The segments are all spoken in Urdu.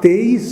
23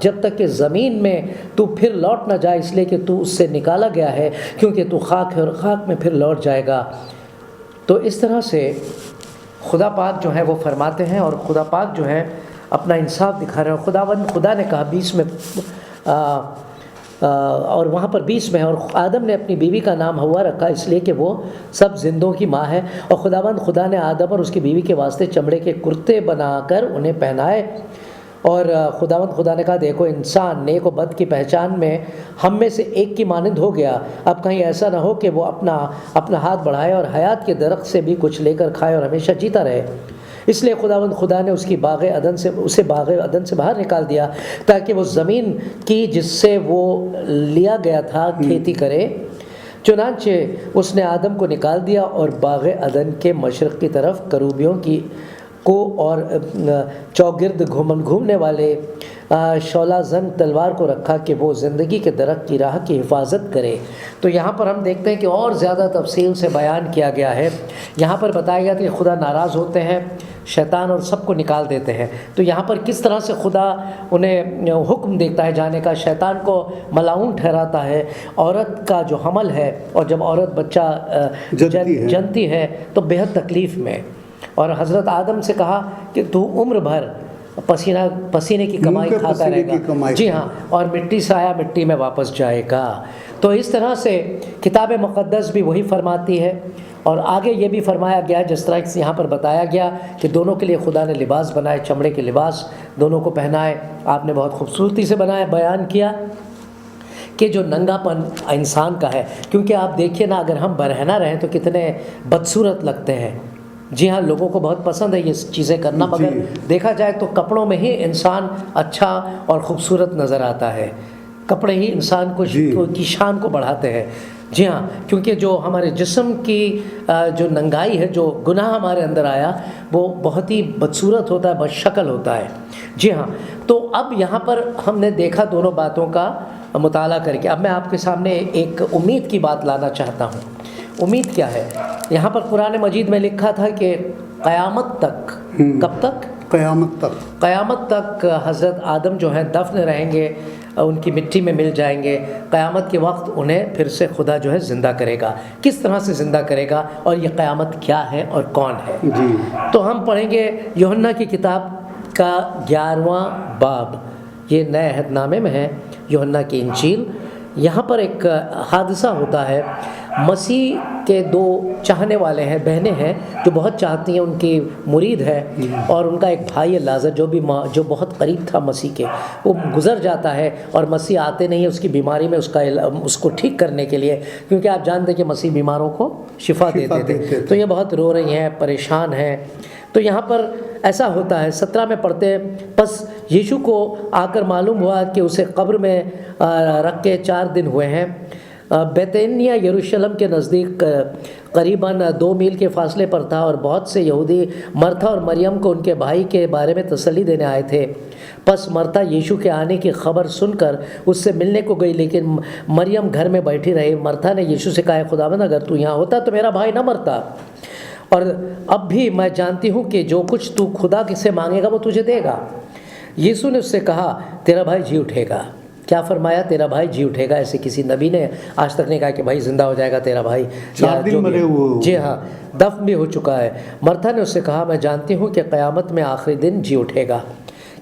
جب تک کہ زمین میں تو پھر لوٹ نہ جائے، اس لیے کہ تو اس سے نکالا گیا ہے، کیونکہ تو خاک ہے اور خاک میں پھر لوٹ جائے گا۔ تو اس طرح سے خدا پاک جو ہے وہ فرماتے ہیں، اور خدا پاک جو ہے اپنا انصاف دکھا رہے ہیں۔ خدا نے کہا 20 میں اور وہاں پر 20 میں ہے، اور آدم نے اپنی بیوی کا نام ہوا رکھا اس لیے کہ وہ سب زندوں کی ماں ہے، اور خدا نے آدم اور اس کی بیوی کے واسطے چمڑے کے کرتے بنا کر انہیں پہنائے، اور خدا نے کہا دیکھو انسان نیک و بد کی پہچان میں ہم میں سے ایک کی مانند ہو گیا، اب کہیں ایسا نہ ہو کہ وہ اپنا ہاتھ بڑھائے اور حیات کے درخت سے بھی کچھ لے کر کھائے اور ہمیشہ جیتا رہے۔ اس لیے خدا نے اسے باغ عدن سے باہر نکال دیا تاکہ وہ زمین کی جس سے وہ لیا گیا تھا کھیتی کرے۔ چنانچہ اس نے آدم کو نکال دیا اور باغ عدن کے مشرق کی طرف کروبیوں کو اور چوگرد گھومنے والے شعلہ زن تلوار کو رکھا کہ وہ زندگی کے درخت کی راہ کی حفاظت کرے۔ تو یہاں پر ہم دیکھتے ہیں کہ اور زیادہ تفصیل سے بیان کیا گیا ہے۔ یہاں پر بتایا گیا کہ خدا ناراض ہوتے ہیں، شیطان اور سب کو نکال دیتے ہیں۔ تو یہاں پر کس طرح سے خدا انہیں حکم دیتا ہے جانے کا، شیطان کو ملعون ٹھہراتا ہے، عورت کا جو حمل ہے، اور جب عورت بچہ جنتی ہے تو بہت تکلیف میں، اور حضرت آدم سے کہا کہ تو عمر بھر پسینے کی کمائی کھاتا رہے گا، جی ہاں، اور مٹی سے آیا مٹی میں واپس جائے گا۔ تو اس طرح سے کتاب مقدس بھی وہی فرماتی ہے، اور آگے یہ بھی فرمایا گیا جس طرح سے یہاں پر بتایا گیا کہ دونوں کے لیے خدا نے لباس بنائے، چمڑے کے لباس دونوں کو پہنائے۔ آپ نے بہت خوبصورتی سے بیان کیا کہ جو ننگا پن انسان کا ہے، کیونکہ آپ دیکھیے نا اگر ہم برہنہ رہیں تو کتنے بدصورت لگتے ہیں۔ جی ہاں، لوگوں کو بہت پسند ہے یہ چیزیں کرنا، مگر دیکھا جائے تو کپڑوں میں ہی انسان اچھا اور خوبصورت نظر آتا ہے، کپڑے ہی انسان کی شان کو بڑھاتے ہیں۔ جی ہاں، کیونکہ جو ہمارے جسم کی جو ننگائی ہے، جو گناہ ہمارے اندر آیا، وہ بہت ہی بدصورت ہوتا ہے، بد شکل ہوتا ہے۔ جی ہاں، تو اب یہاں پر ہم نے دیکھا دونوں باتوں کا مطالعہ کر کے، اب میں آپ کے سامنے ایک امید کی بات لانا چاہتا ہوں۔ امید کیا ہے؟ یہاں پر قرآن مجید میں لکھا تھا کہ قیامت تک، کب تک؟ قیامت تک حضرت آدم جو ہیں دفن رہیں گے، ان کی مٹی میں مل جائیں گے، قیامت کے وقت انہیں پھر سے خدا جو ہے زندہ کرے گا۔ کس طرح سے زندہ کرے گا اور یہ قیامت کیا ہے اور کون ہے؟ تو ہم پڑھیں گے یوحنا کی کتاب کا 11واں باب، یہ نئے عہد نامے میں ہے، یوحنا کی انجیل۔ یہاں پر ایک حادثہ ہوتا ہے، مسیح کے دو چاہنے والے ہیں، بہنیں ہیں جو بہت چاہتی ہیں، ان کی مرید ہے، اور ان کا ایک بھائی ہے لازر جو بہت قریب تھا مسیح کے، وہ گزر جاتا ہے اور مسیح آتے نہیں ہیں اس کی بیماری میں اس کو ٹھیک کرنے کے لیے، کیونکہ آپ جانتے ہیں کہ مسیح بیماروں کو شفا دیتے تھے۔ تو یہ بہت رو رہی ہیں، پریشان ہیں۔ تو یہاں پر ایسا ہوتا ہے 17 میں پڑھتے ہیں، پس ییشو کو آ کر معلوم ہوا کہ اسے قبر میں رکھ کے 4 دن ہوئے ہیں۔ بیتنیا یروشلم کے نزدیک قریباً 2 میل کے فاصلے پر تھا، اور بہت سے یہودی مرتھا اور مریم کو ان کے بھائی کے بارے میں تسلی دینے آئے تھے۔ پس مرتھا ییشو کے آنے کی خبر سن کر اس سے ملنے کو گئی، لیکن مریم گھر میں بیٹھی رہی۔ مرتھا نے ییشو سے کہا، خداوند اگر تو یہاں ہوتا تو میرا بھائی نہ مرتا، اور اب بھی میں جانتی ہوں کہ جو کچھ تو خدا سے مانگے گا وہ تجھے دے گا۔ یسوع نے اس سے کہا، تیرا بھائی جی اٹھے گا۔ کیا فرمایا؟ تیرا بھائی جی اٹھے گا۔ ایسے کسی نبی نے آج تک نہیں کہا کہ بھائی زندہ ہو جائے گا تیرا بھائی، 4 دن مرے ہوئے، جی ہاں، دفن بھی ہو چکا ہے۔ مرتھا نے اس سے کہا، میں جانتی ہوں کہ قیامت میں آخری دن جی اٹھے گا،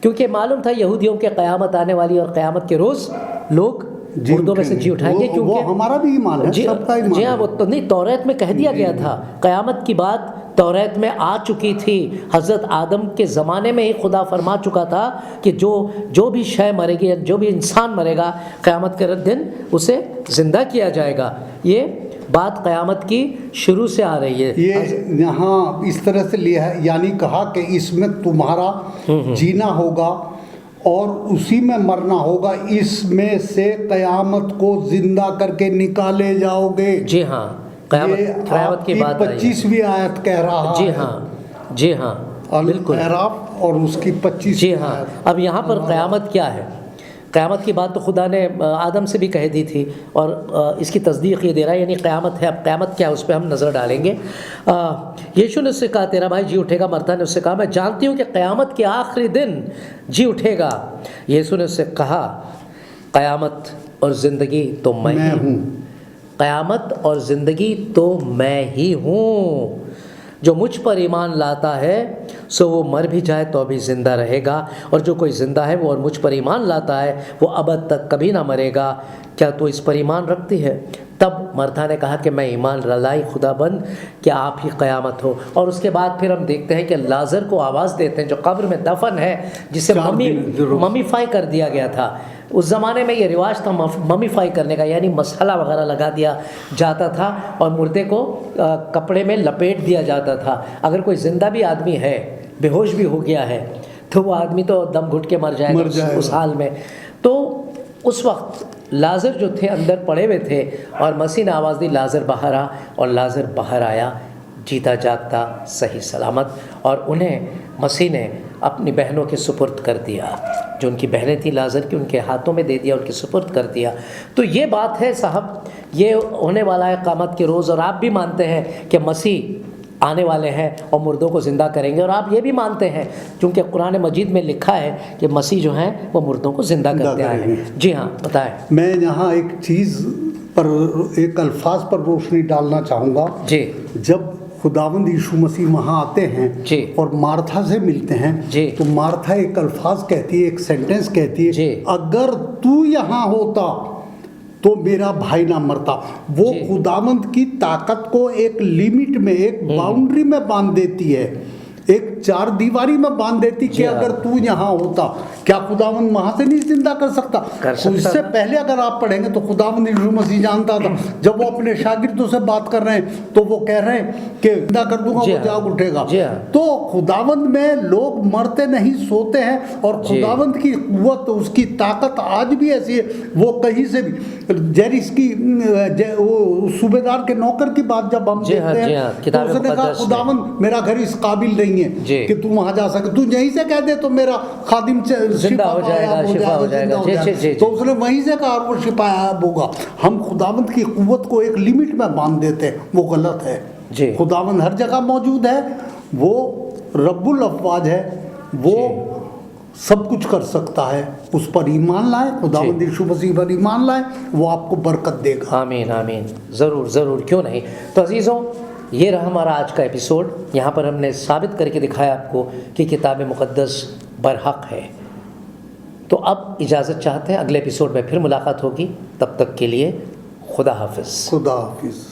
کیونکہ معلوم تھا یہودیوں کے قیامت آنے والی اور قیامت کے روز لوگ مردوں میں سے جی اٹھائیں گے، کیونکہ وہ ہمارا بھی ایمان ہے، سب کا ایمان ہے۔ جی ہاں، وہ تو نہیں، توریت میں کہہ دیا گیا تھا، قیامت کی بات توریت میں آ چکی تھی، حضرت آدم کے زمانے میں ہی خدا فرما چکا تھا کہ جو بھی شے مرے گی، جو بھی انسان مرے گا، قیامت کے دن اسے زندہ کیا جائے گا۔ یہ بات قیامت کی شروع سے آ رہی ہے۔ یہ یہاں اس طرح سے لیا ہے، یعنی کہا کہ اس میں تمہارا جینا ہوگا اور اسی میں مرنا ہوگا، اس میں سے قیامت کو زندہ کر کے نکالے جاؤ گے۔ جی ہاں، قیامت کی بات 25ویں آیت کہہ رہا ہے۔ جی ہاں، جی ہاں، بالکل، اعراف اور اس کی 25 جی ہاں۔ اب یہاں پر قیامت کیا ہے؟ قیامت کی بات تو خدا نے آدم سے بھی کہہ دی تھی، اور اس کی تصدیق یہ دے رہا ہے، یعنی قیامت ہے۔ اب قیامت کیا ہے اس پہ ہم نظر ڈالیں گے۔ یشوع نے اس سے کہا تیرا بھائی جی اٹھے گا۔ مرتا نے اس سے کہا میں جانتی ہوں کہ قیامت کے آخری دن جی اٹھے گا۔ یسوع نے اس سے کہا قیامت اور زندگی تو میں ہی ہوں، قیامت اور زندگی تو میں ہی ہوں، جو مجھ پر ایمان لاتا ہے سو وہ مر بھی جائے تو بھی زندہ رہے گا، اور جو کوئی زندہ ہے وہ اور مجھ پر ایمان لاتا ہے وہ ابد تک کبھی نہ مرے گا۔ کیا تو اس پر ایمان رکھتی ہے؟ تب مرتھا نے کہا کہ میں ایمان لائی خدا بند کہ آپ ہی قیامت ہو۔ اور اس کے بعد پھر ہم دیکھتے ہیں کہ لازر کو آواز دیتے ہیں جو قبر میں دفن ہے، جسے ممیفائی کر دیا گیا تھا۔ اس زمانے میں یہ رواج تھا ممیفائی کرنے کا، یعنی مسحلہ وغیرہ لگا دیا جاتا تھا اور مردے کو کپڑے میں لپیٹ دیا جاتا تھا۔ اگر کوئی زندہ بھی آدمی ہے، بے ہوش بھی ہو گیا ہے، تو وہ آدمی تو دم گھٹ کے مر جائے گا اس حال میں۔ تو اس وقت لازر جو تھے اندر پڑے ہوئے تھے، اور مسیح نے آواز دی لازر باہر آ، اور لازر باہر آیا جیتا جاگتا صحیح سلامت، اور انہیں مسیح نے اپنی بہنوں کے سپرد کر دیا، جو ان کی بہنیں تھیں لازر کی، ان کے ہاتھوں میں دے دیا، ان کے سپرد کر دیا۔ تو یہ بات ہے صاحب، یہ ہونے والا ہے قیامت کے روز، اور آپ بھی مانتے ہیں کہ مسیح آنے والے ہیں اور مردوں کو زندہ کریں گے، اور آپ یہ بھی مانتے ہیں کیونکہ قرآن مجید میں لکھا ہے کہ مسیح جو ہیں وہ مردوں کو زندہ کرتے آئے ہیں۔ جی ہاں بتائیں۔ میں یہاں ایک چیز پر، ایک الفاظ پر روشنی ڈالنا چاہوں گا۔ جی، جب خداوند یشوع مسیح وہاں آتے ہیں جی، اور مارتھا سے ملتے ہیں، جی، تو مارتھا ایک الفاظ کہتی ہے، ایک سینٹنس کہتی ہے، جی، اگر تو یہاں ہوتا تو میرا بھائی نہ مرتا۔ وہ جی، خداوند کی طاقت کو ایک لیمٹ میں، ایک باؤنڈری میں باندھ دیتی ہے، ایک چار دیواری میں باندھ دیتی کہ اگر تو یہاں ہوتا، کیا خداوند وہاں سے نہیں زندہ کر سکتا؟ اس سے پہلے اگر آپ پڑھیں گے تو خداوند یسوع مسیح جانتا تھا، جب وہ اپنے شاگردوں سے بات کر رہے ہیں تو وہ کہہ رہے ہیں کہ زندہ کر دوں گا، وہ جاگ اٹھے گا۔ تو خداوند میں لوگ مرتے نہیں، سوتے ہیں، اور خداوند کی قوت، اس کی طاقت آج بھی ایسی ہے، وہ کہیں سے بھی جیرس کی صوبیدار کے نوکر کی بات جب ہم دیکھتے ہیں تو اس نے کہا خداوند میرا گھر اس قابل نہیں ہے کہ تو وہاں جا سکے، تو یہیں سے کہہ دے تو میرا خادم زندہ ہو جائے گا، شفا ہو جائے گا۔ تو اس نے وہیں سے کہا اور وہ شفا ہوگا۔ ہم خداوند کی قوت کو ایک لیمٹ میں باندھ دیتے ہیں، وہ غلط ہے۔ خداوند ہر جگہ موجود ہے، وہ رب الافواج ہے، وہ سب کچھ کر سکتا ہے۔ اس پر ایمان لائیں، خداوند یسوع مسیح پر ایمان لائیں، وہ آپ کو برکت دے گا۔ آمین آمین، ضرور ضرور، کیوں نہیں۔ تو عزیزوں، یہ رہا ہمارا آج کا ایپیسوڈ۔ یہاں پر ہم نے ثابت کر کے دکھایا آپ کو کہ کتاب مقدس برحق ہے۔ تو اب اجازت چاہتے ہیں، اگلے ایپیسوڈ میں پھر ملاقات ہوگی، تب تک کے لیے خدا حافظ۔ خدا حافظ۔